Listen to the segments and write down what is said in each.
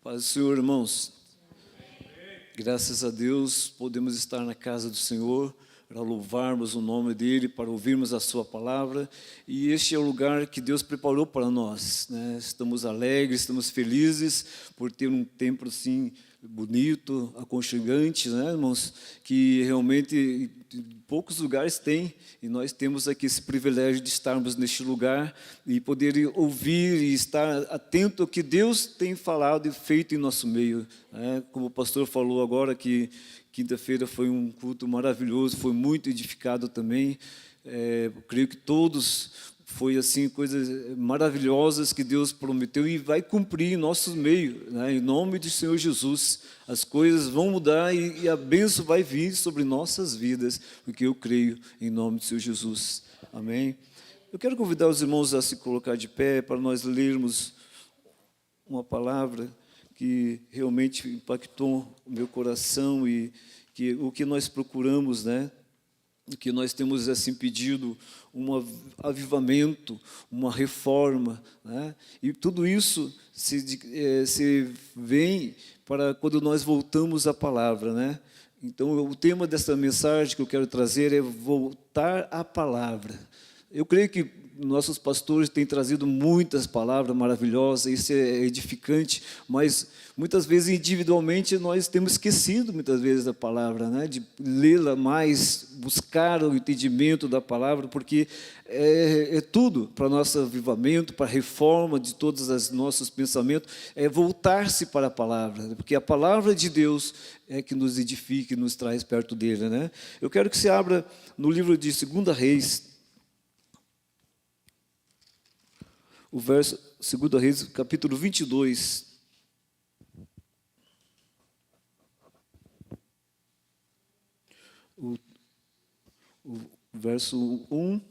Paz do Senhor, irmãos. Graças a Deus podemos estar na casa do Senhor para louvarmos o nome dEle, para ouvirmos a Sua palavra. E este é o lugar que Deus preparou para nós, né? Estamos alegres, estamos felizes por ter um templo assim bonito, aconchegante, né, irmãos? Que realmente poucos lugares têm, e nós temos aqui esse privilégio de estarmos neste lugar e poder ouvir e estar atento ao que Deus tem falado e feito em nosso meio, né? Como o pastor falou agora, que quinta-feira foi um culto maravilhoso, foi muito edificado também. Creio que todos foi assim coisas maravilhosas que Deus prometeu e vai cumprir em nosso meio, né? Em nome do Senhor Jesus, as coisas vão mudar e a bênção vai vir sobre nossas vidas, porque eu creio em nome do Senhor Jesus. Amém? Eu quero convidar os irmãos a se colocar de pé para nós lermos uma palavra que realmente impactou o meu coração e que o que nós procuramos, né? Que nós temos assim pedido um avivamento, uma reforma, né? E tudo isso se vem para quando nós voltamos à palavra, né? Então o tema dessa mensagem que eu quero trazer é voltar à palavra. Eu creio que nossos pastores têm trazido muitas palavras maravilhosas, isso é edificante, mas muitas vezes individualmente nós temos esquecido muitas vezes da palavra, né? De lê-la mais, buscar o entendimento da palavra, porque é tudo para nosso avivamento, para a reforma de todos os nossos pensamentos, é voltar-se para a palavra, porque a palavra de Deus é que nos edifica e nos traz perto dele, né? Eu quero que você abra no livro de 2 Reis, o verso 2 Reis, capítulo 22. O verso 1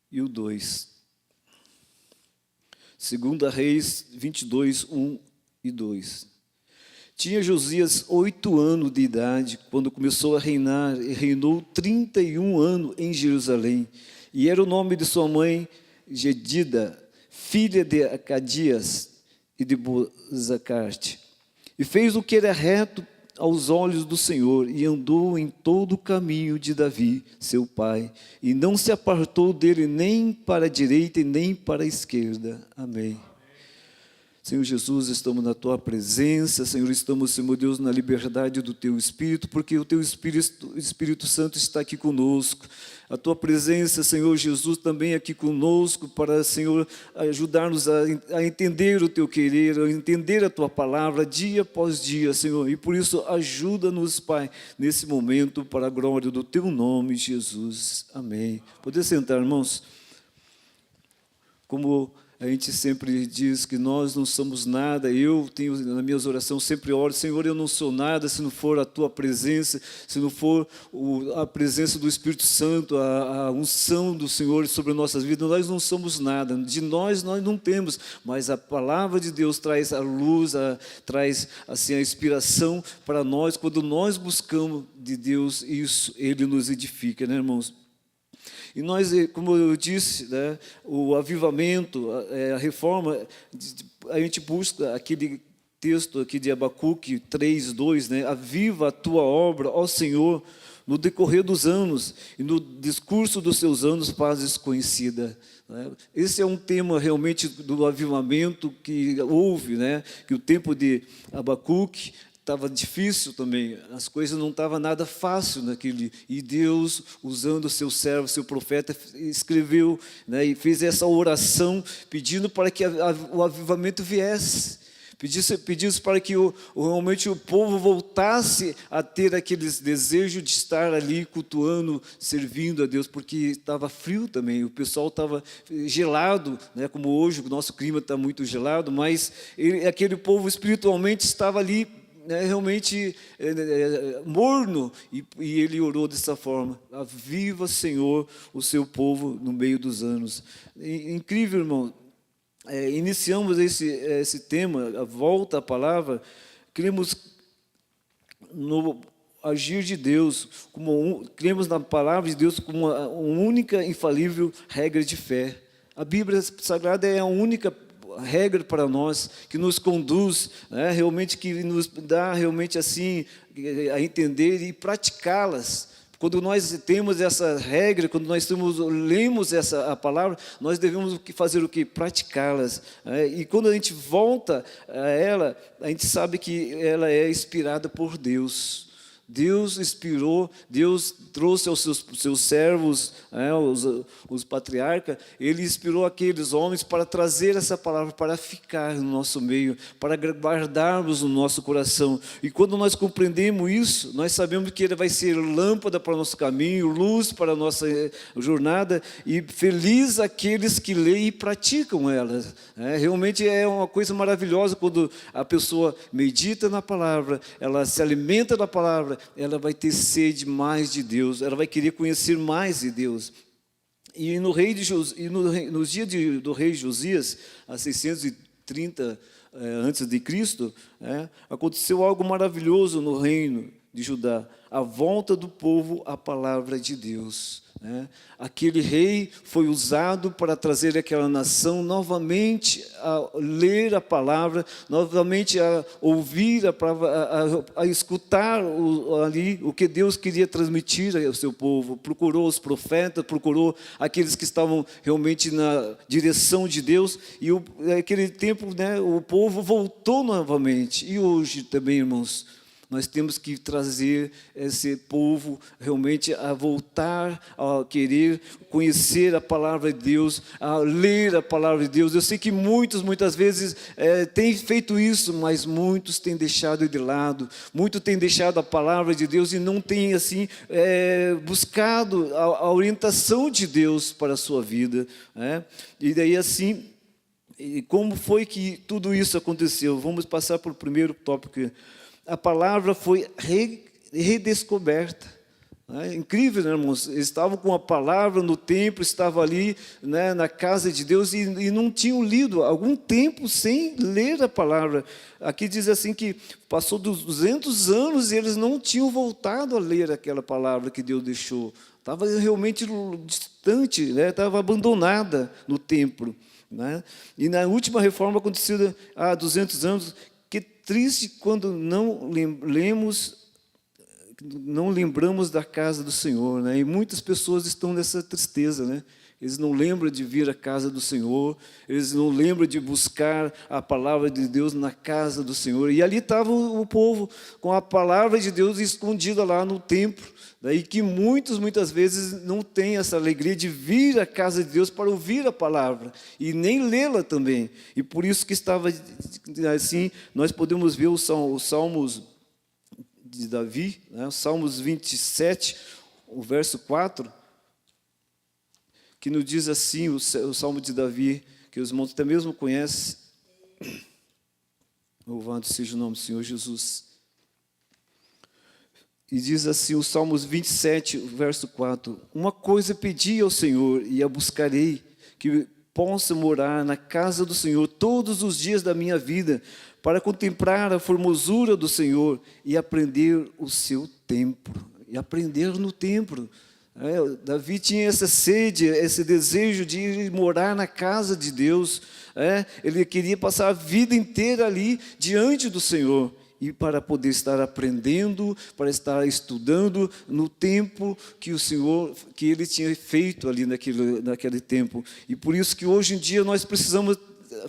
e o 2. 2 Reis 22, 1 e 2. Tinha Josias 8 anos de idade quando começou a reinar, e reinou 31 anos em Jerusalém. E era o nome de sua mãe Jedida, filha de Acadias e de Bozacarte. E fez o que era reto aos olhos do Senhor, e andou em todo o caminho de Davi, seu pai, e não se apartou dele nem para a direita e nem para a esquerda. Amém. Senhor Jesus, estamos na Tua presença, Senhor, estamos, Senhor Deus, na liberdade do Teu Espírito, porque o Teu Espírito Santo está aqui conosco. A Tua presença, Senhor Jesus, também aqui conosco, para, Senhor, ajudar-nos a entender o Teu querer, a entender a Tua palavra, dia após dia, Senhor. E por isso, ajuda-nos, Pai, nesse momento, para a glória do Teu nome, Jesus. Amém. Poder sentar, irmãos? Como a gente sempre diz que nós não somos nada, eu tenho nas minhas orações, sempre oro, Senhor, eu não sou nada se não for a Tua presença, se não for a presença do Espírito Santo, a unção do Senhor sobre nossas vidas, nós não somos nada, de nós não temos, mas a palavra de Deus traz a luz, traz assim, a inspiração para nós, quando nós buscamos de Deus isso, Ele nos edifica, né, irmãos? E nós, como eu disse, né, o avivamento, a reforma, a gente busca aquele texto aqui de Abacuque 3:2, né? Aviva a tua obra, ó Senhor, no decorrer dos anos, e no discurso dos seus anos fazes conhecida. Né? Esse é um tema realmente do avivamento que houve, né? Que o tempo de Abacuque estava difícil também, as coisas não estavam nada fácil naquele, e Deus, usando o seu servo, seu profeta, escreveu, né, e fez essa oração, pedindo para que o avivamento viesse, pedisse para que realmente o povo voltasse a ter aqueles desejos de estar ali cultuando, servindo a Deus, porque estava frio também, o pessoal estava gelado, né, como hoje o nosso clima está muito gelado, mas aquele povo espiritualmente estava ali, realmente morno, e ele orou dessa forma: aviva, Senhor, o seu povo no meio dos anos. Incrível, irmão. Iniciamos esse tema, a volta à palavra. Cremos no agir de Deus, cremos na palavra de Deus como uma única infalível regra de fé. A Bíblia Sagrada é a única regra para nós, que nos conduz, né, realmente que nos dá realmente assim a entender e praticá-las. Quando nós temos essa regra, quando nós lemos a palavra, nós devemos fazer o quê? Praticá-las. E quando a gente volta a ela, a gente sabe que ela é inspirada por Deus. Deus inspirou, Deus trouxe aos seus servos, os patriarcas, Ele inspirou aqueles homens para trazer essa palavra, para ficar no nosso meio, para guardarmos no nosso coração. E quando nós compreendemos isso, nós sabemos que Ele vai ser lâmpada para o nosso caminho, luz para a nossa jornada, e feliz aqueles que leem e praticam elas. Realmente é uma coisa maravilhosa quando a pessoa medita na palavra, ela se alimenta da palavra, ela vai ter sede mais de Deus, ela vai querer conhecer mais de Deus. E nos dias do rei Josias, a 630 antes de Cristo, aconteceu algo maravilhoso no reino de Judá, a volta do povo à palavra de Deus. Aquele rei foi usado para trazer aquela nação novamente a ler a palavra, novamente a ouvir, a escutar ali o que Deus queria transmitir ao seu povo. Procurou os profetas, procurou aqueles que estavam realmente na direção de Deus, e naquele tempo, o povo voltou novamente. E hoje também, irmãos, nós temos que trazer esse povo realmente a voltar, a querer conhecer a palavra de Deus, a ler a palavra de Deus. Eu sei que muitas vezes têm feito isso, mas muitos têm deixado de lado, muitos têm deixado a palavra de Deus e não têm assim buscado a orientação de Deus para a sua vida. E daí assim, como foi que tudo isso aconteceu? Vamos passar para o primeiro tópico. A palavra foi redescoberta. Incrível, né, irmãos? Eles estavam com a palavra no templo, estavam ali, na casa de Deus e não tinham lido algum tempo sem ler a palavra. Aqui diz assim que passou dos 200 anos e eles não tinham voltado a ler aquela palavra que Deus deixou. Estava realmente distante, estava abandonada no templo. E na última reforma acontecida há 200 anos, que triste quando não lembramos da casa do Senhor, E muitas pessoas estão nessa tristeza, Eles não lembram de vir à casa do Senhor, eles não lembram de buscar a palavra de Deus na casa do Senhor. E ali estava o povo com a palavra de Deus escondida lá no templo. Daí que muitas vezes não tem essa alegria de vir à casa de Deus para ouvir a palavra e nem lê-la também. E por isso que estava assim, nós podemos ver os Salmos de Davi, Salmos 27, o verso 4, que nos diz assim, o Salmo de Davi, que os irmãos até mesmo conhecem. Louvado seja o nome do Senhor Jesus. E diz assim, o Salmos 27, verso 4, uma coisa pedi ao Senhor e a buscarei, que possa morar na casa do Senhor todos os dias da minha vida, para contemplar a formosura do Senhor e aprender o seu templo. E aprender no templo. Davi tinha essa sede, esse desejo de ir morar na casa de Deus. Ele queria passar a vida inteira ali diante do Senhor. E para poder estar aprendendo, para estar estudando no tempo que o Senhor, que Ele tinha feito ali naquele tempo. E por isso que hoje em dia nós precisamos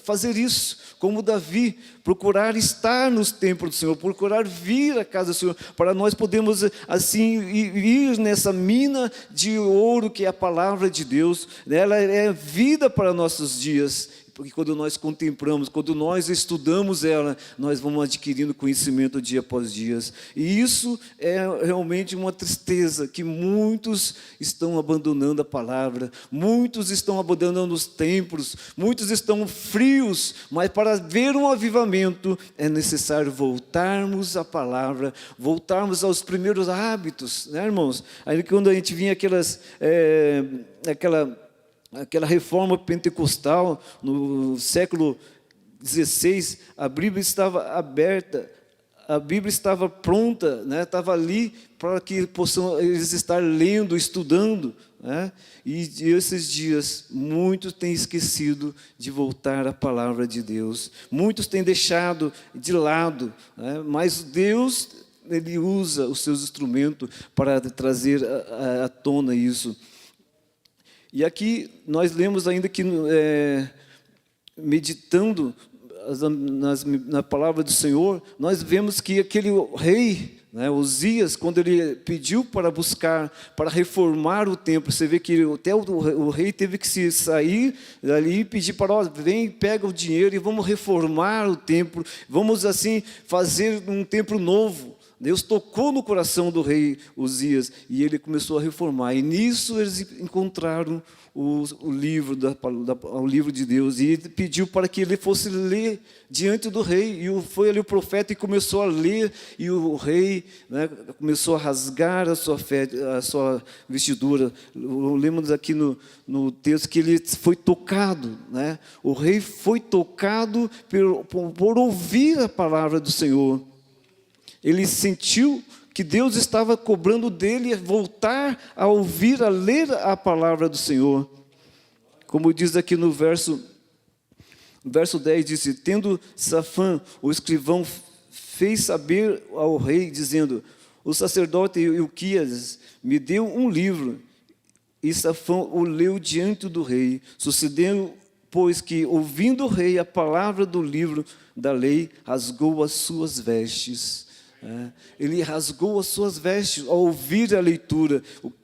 fazer isso, como Davi, procurar estar nos templos do Senhor, procurar vir à casa do Senhor, para nós podermos assim ir nessa mina de ouro que é a palavra de Deus. Ela é vida para nossos dias. Porque quando nós contemplamos, quando nós estudamos ela, nós vamos adquirindo conhecimento dia após dia. E isso é realmente uma tristeza, que muitos estão abandonando a palavra, muitos estão abandonando os templos, muitos estão frios, mas para ver um avivamento é necessário voltarmos à palavra, voltarmos aos primeiros hábitos, irmãos? Aí quando a gente vinha aquela reforma pentecostal no século XVI, a Bíblia estava aberta, a Bíblia estava pronta, estava ali para que possam eles estar lendo, estudando. né? E esses dias, muitos têm esquecido de voltar à palavra de Deus. Muitos têm deixado de lado, né? Mas Deus, Ele usa os seus instrumentos para trazer à tona isso. E aqui nós lemos ainda que, meditando na palavra do Senhor, nós vemos que aquele rei, né, Uzias, quando ele pediu para buscar, para reformar o templo, você vê que até o rei teve que se sair dali e pedir para, ó, vem, pega o dinheiro e vamos reformar o templo, vamos assim fazer um templo novo. Deus tocou no coração do rei Uzias e ele começou a reformar. E nisso eles encontraram o livro de Deus. E ele pediu para que ele fosse ler diante do rei. E foi ali o profeta e começou a ler. E o rei, né, começou a rasgar a sua vestidura. Lemos aqui no texto que ele foi tocado, né? O rei foi tocado por ouvir a palavra do Senhor. Ele sentiu que Deus estava cobrando dele voltar a ouvir, a ler a palavra do Senhor. Como diz aqui no verso 10, diz: tendo Safã, o escrivão, fez saber ao rei, dizendo: o sacerdote Ilquias me deu um livro. E Safã o leu diante do rei. Sucedeu, pois, que, ouvindo o rei a palavra do livro da lei, rasgou as suas vestes. Ele rasgou as suas vestes ao ouvir a leitura,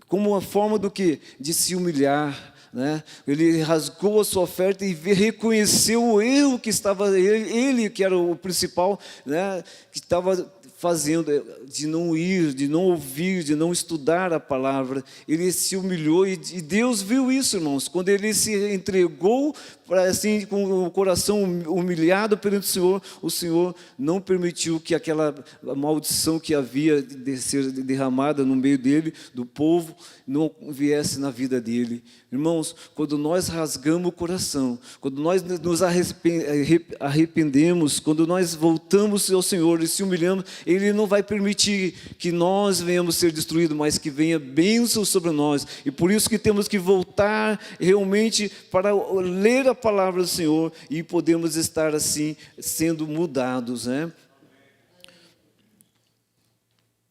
como uma forma do que? De se humilhar, né? Ele rasgou a sua oferta e reconheceu o erro que estava, ele que era o principal, né? Que estava fazendo, de não ir, de não ouvir, de não estudar a palavra. Ele se humilhou e Deus viu isso, irmãos, quando ele se entregou, assim, com o coração humilhado perante o Senhor não permitiu que aquela maldição que havia de ser derramada no meio dele, do povo, não viesse na vida dele. Irmãos, quando nós rasgamos o coração, quando nós nos arrependemos, quando nós voltamos ao Senhor e se humilhamos, Ele não vai permitir que nós venhamos ser destruídos, mas que venha bênção sobre nós. E por isso que temos que voltar realmente para ler a palavra do Senhor e podemos estar assim, sendo mudados, né?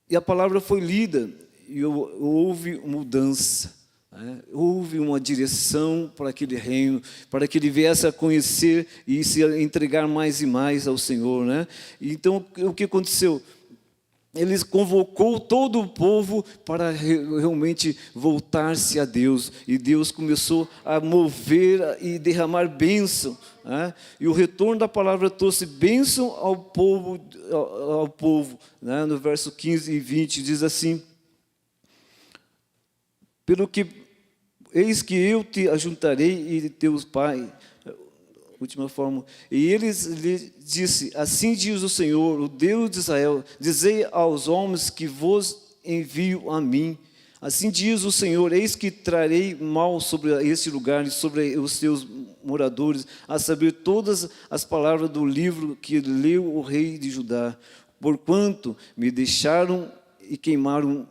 E a palavra foi lida e houve mudança. Houve uma direção para aquele reino, para que ele viesse a conhecer e se entregar mais e mais ao Senhor, né? Então, o que aconteceu? Ele convocou todo o povo para realmente voltar-se a Deus. E Deus começou a mover e derramar bênção, né? E o retorno da palavra trouxe bênção ao povo, né? No verso 15 e 20 diz assim: pelo que eis que eu te ajuntarei e teus pais. Última forma. E eles lhe disse: assim diz o Senhor, o Deus de Israel, dizei aos homens que vos envio a mim. Assim diz o Senhor: eis que trarei mal sobre este lugar e sobre os seus moradores, a saber todas as palavras do livro que leu o rei de Judá, porquanto me deixaram e queimaram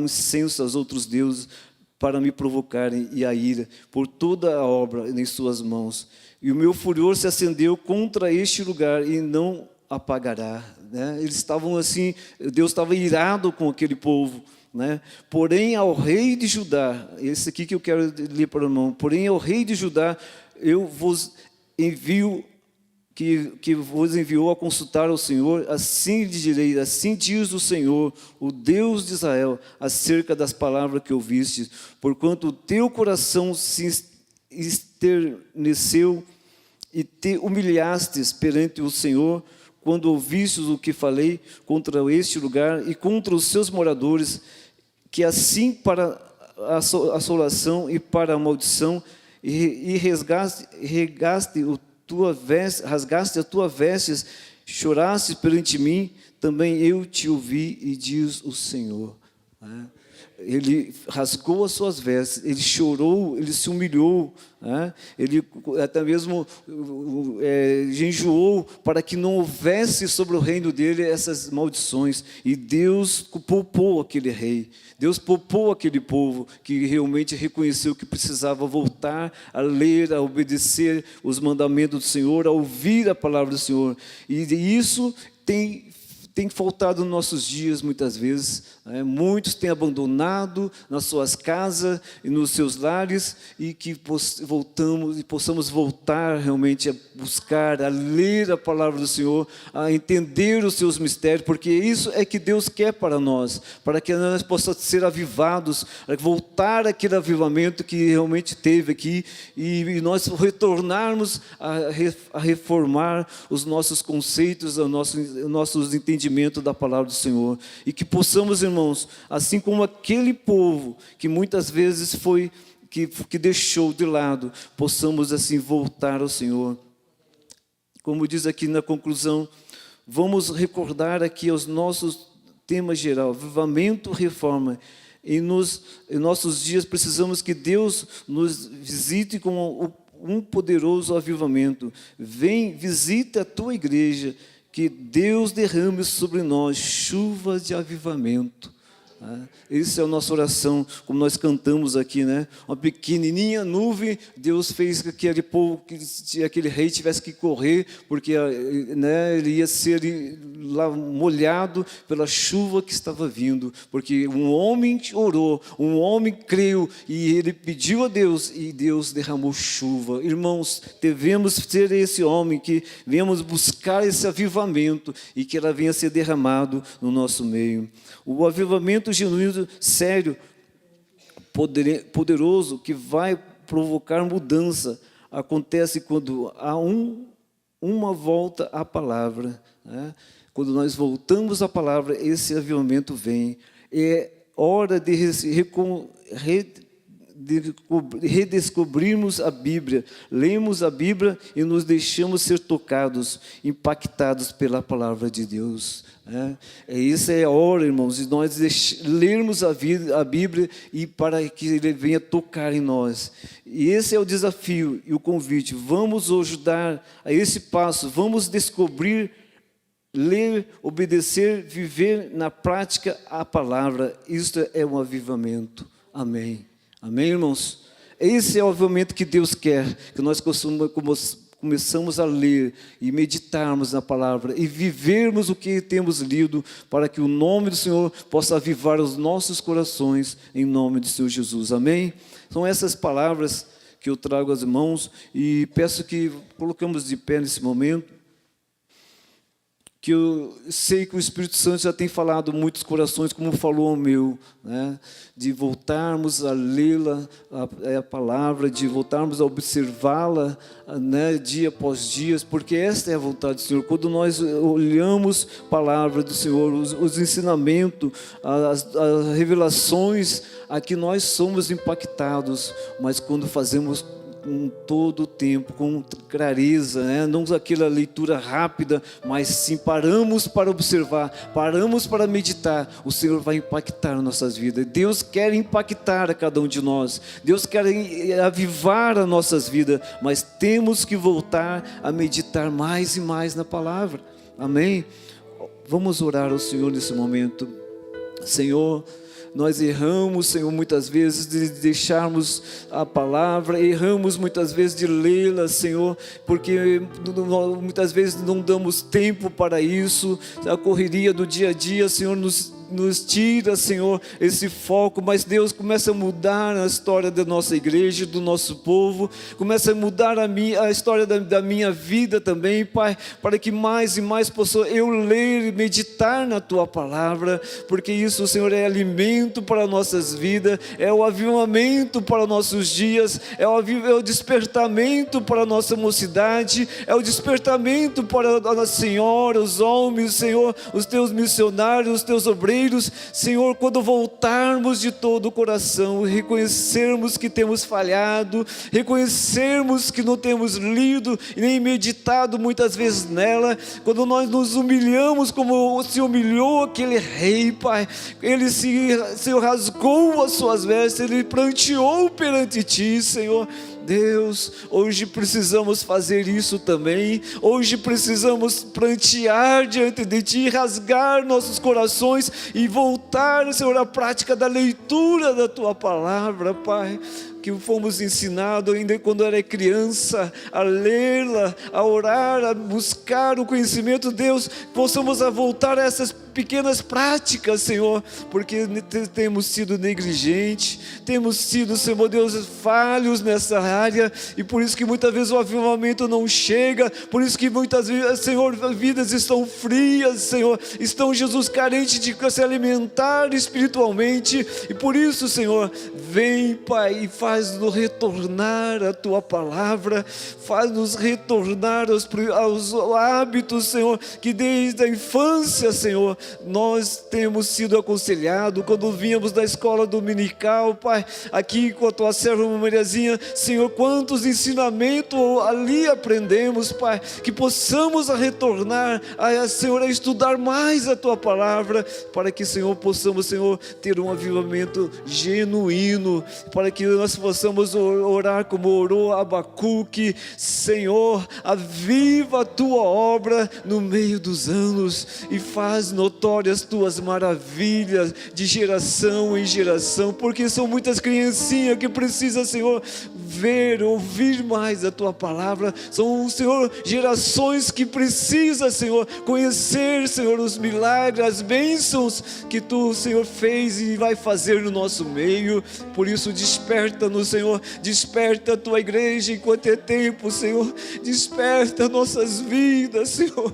incenso aos outros deuses, para me provocarem e a ira por toda a obra em suas mãos. E o meu furor se acendeu contra este lugar e não apagará, né? Eles estavam assim, Deus estava irado com aquele povo, né? Porém ao rei de Judá, esse aqui que eu quero ler para o irmão, porém ao rei de Judá eu vos envio, que vos enviou a consultar ao Senhor, assim lhe direi: assim diz o Senhor, o Deus de Israel, acerca das palavras que ouvistes, porquanto o teu coração se esterneceu e te humilhastes perante o Senhor, quando ouvistes o que falei contra este lugar e contra os seus moradores, que assim para a assolação e para a maldição, e rasgaste a tua vestes, choraste perante mim, também eu te ouvi, e diz o Senhor. ele rasgou as suas vestes, ele chorou, ele se humilhou, né? Ele até mesmo jejuou para que não houvesse sobre o reino dele essas maldições. E Deus poupou aquele rei, Deus poupou aquele povo que realmente reconheceu que precisava voltar a ler, a obedecer os mandamentos do Senhor, a ouvir a palavra do Senhor. E isso tem faltado nos nossos dias muitas vezes, né? Muitos têm abandonado nas suas casas e nos seus lares, e que possamos voltar realmente a buscar, a ler a palavra do Senhor, a entender os seus mistérios, porque isso é que Deus quer para nós, para que nós possamos ser avivados, voltar àquele avivamento que realmente teve aqui, e nós retornarmos a reformar os nossos conceitos, os nossos entendimentos da palavra do Senhor, e que possamos, irmãos, assim como aquele povo que muitas vezes que deixou de lado, possamos assim voltar ao Senhor. Como diz aqui na conclusão, vamos recordar aqui os nossos temas geral, avivamento, reforma. Em nossos dias precisamos que Deus nos visite com um poderoso avivamento. Vem, visita a tua igreja, que Deus derrame sobre nós chuvas de avivamento. Essa é a nossa oração, como nós cantamos aqui, né? Uma pequenininha nuvem, Deus fez que aquele povo, que aquele rei tivesse que correr, porque, né, ele ia ser lá molhado pela chuva que estava vindo, porque um homem orou, um homem creu, e ele pediu a Deus, e Deus derramou chuva. Irmãos, devemos ser esse homem, que venhamos buscar esse avivamento, e que ela venha ser derramado no nosso meio. O avivamento genuíno, sério, poderoso, que vai provocar mudança, acontece quando há uma volta à palavra, né? Quando nós voltamos à palavra, esse avivamento vem. É hora de redescobrirmos a Bíblia, lemos a Bíblia e nos deixamos ser tocados, impactados pela palavra de Deus. Essa é a hora, irmãos, de nós lermos a Bíblia, e para que Ele venha tocar em nós. E esse é o desafio e o convite. Vamos ajudar a esse passo, vamos descobrir, ler, obedecer, viver na prática a palavra. Isto é um avivamento. Amém. Amém, irmãos? Esse é o avivamento que Deus quer, que nós começamos a ler e meditarmos na palavra e vivermos o que temos lido, para que o nome do Senhor possa avivar os nossos corações, em nome do Senhor Jesus. Amém? São essas palavras que eu trago às irmãos, e peço que colocamos de pé nesse momento, que eu sei que o Espírito Santo já tem falado muitos corações, como falou ao meu, né? De voltarmos a lê-la, a palavra, de voltarmos a observá-la, né? Dia após dia, porque esta é a vontade do Senhor. Quando nós olhamos a palavra do Senhor, os ensinamentos, as revelações, aqui nós somos impactados, mas quando fazemos com todo o tempo, com clareza, né? Não aquela leitura rápida, mas sim paramos para observar, paramos para meditar, o Senhor vai impactar nossas vidas. Deus quer impactar a cada um de nós, Deus quer avivar as nossas vidas, mas temos que voltar a meditar mais e mais na palavra. Amém? Vamos orar ao Senhor nesse momento. Senhor, nós erramos, Senhor, muitas vezes de deixarmos a palavra, erramos muitas vezes de lê-la, Senhor, porque muitas vezes não damos tempo para isso. A correria do dia a dia, Senhor, nos tira, Senhor, esse foco, mas Deus começa a mudar a história da nossa igreja, do nosso povo, começa a mudar a história da minha vida também, Pai, para que mais e mais possa eu ler e meditar na Tua palavra, porque isso, Senhor, é alimento para nossas vidas, é o avivamento para nossos dias, é o despertamento para a nossa mocidade, é o despertamento para a Senhora, os homens, Senhor, os Teus missionários, os Teus obreiros, verdadeiros, Senhor, quando voltarmos de todo o coração, reconhecermos que temos falhado, reconhecermos que não temos lido e nem meditado muitas vezes nela, quando nós nos humilhamos como se humilhou aquele rei, Pai, ele Senhor, rasgou as suas vestes, ele pranteou perante Ti, Senhor. Deus, hoje precisamos fazer isso também. Hoje precisamos prantear diante de Ti, rasgar nossos corações e voltar, Senhor, à prática da leitura da Tua palavra, Pai, que fomos ensinados ainda quando era criança, a lê-la, a orar, a buscar o conhecimento de Deus, possamos voltar a essas pequenas práticas, Senhor, porque temos sido negligentes, temos sido, Senhor Deus, falhos nessa área, e por isso que muitas vezes o avivamento não chega, por isso que muitas vezes, Senhor, vidas estão frias, Senhor, estão, Jesus, carentes de se alimentar espiritualmente, e por isso, Senhor, vem, Pai, e faz-nos retornar à Tua palavra, faz-nos retornar aos hábitos, Senhor, que desde a infância, Senhor, nós temos sido aconselhados, quando vínhamos da escola dominical, Pai, aqui com a Tua serva Mariazinha, Senhor, quantos ensinamentos ali aprendemos, Pai, que possamos retornar, Senhor, a estudar mais a Tua palavra, para que, Senhor, possamos, Senhor, ter um avivamento genuíno, para que nós possamos orar como orou Abacuque, Senhor, aviva a Tua obra no meio dos anos, e faz notórias Tuas maravilhas, de geração em geração, porque são muitas criancinhas que precisam, Senhor, ver, ouvir mais a Tua palavra, são, Senhor, gerações que precisam, Senhor, conhecer, Senhor, os milagres, as bênçãos que Tu, Senhor, fez e vai fazer no nosso meio. Por isso desperta-nos, Senhor, desperta a Tua igreja enquanto é tempo, Senhor, desperta nossas vidas, Senhor,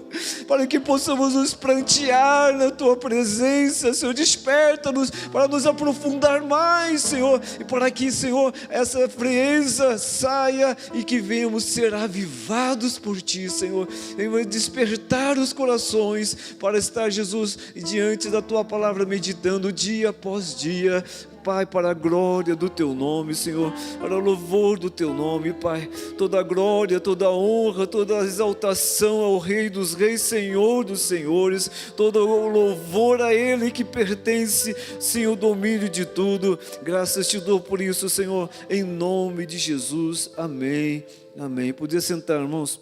para que possamos nos prantear na Tua presença, Senhor, desperta-nos para nos aprofundar mais, Senhor, e para que, Senhor, essa frieza saia e que venhamos ser avivados por Ti, Senhor, venhamos despertar os corações para estar, Jesus, diante da Tua palavra, meditando dia após dia, Pai, para a glória do Teu nome, Senhor, para o louvor do Teu nome, Pai, toda a glória, toda a honra, toda a exaltação ao Rei dos Reis, Senhor dos Senhores, todo o louvor a Ele que pertence, Senhor, o domínio de tudo. Graças Te dou por isso, Senhor, em nome de Jesus, amém, amém. Podia sentar, irmãos.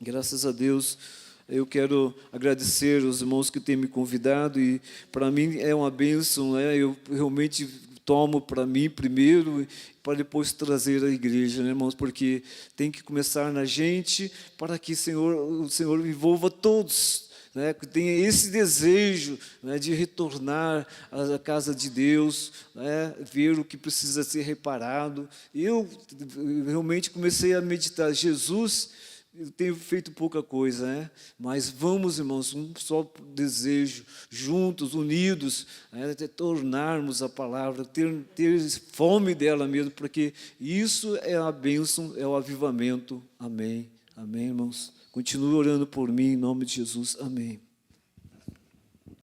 Graças a Deus. Eu quero agradecer os irmãos que têm me convidado, e para mim é uma bênção, né? Eu realmente tomo para mim primeiro, para depois trazer à igreja, né, irmãos? Porque tem que começar na gente, para que, Senhor, o Senhor envolva todos, né, que tenha esse desejo, né, de retornar à casa de Deus, né, ver o que precisa ser reparado. Eu realmente comecei a meditar, Jesus, eu tenho feito pouca coisa, né? Mas vamos, irmãos, um só desejo, juntos, unidos, né? Tornarmos a palavra, ter fome dela mesmo, porque isso é a bênção, é o avivamento. Amém, amém, irmãos. Continue orando por mim, em nome de Jesus, amém.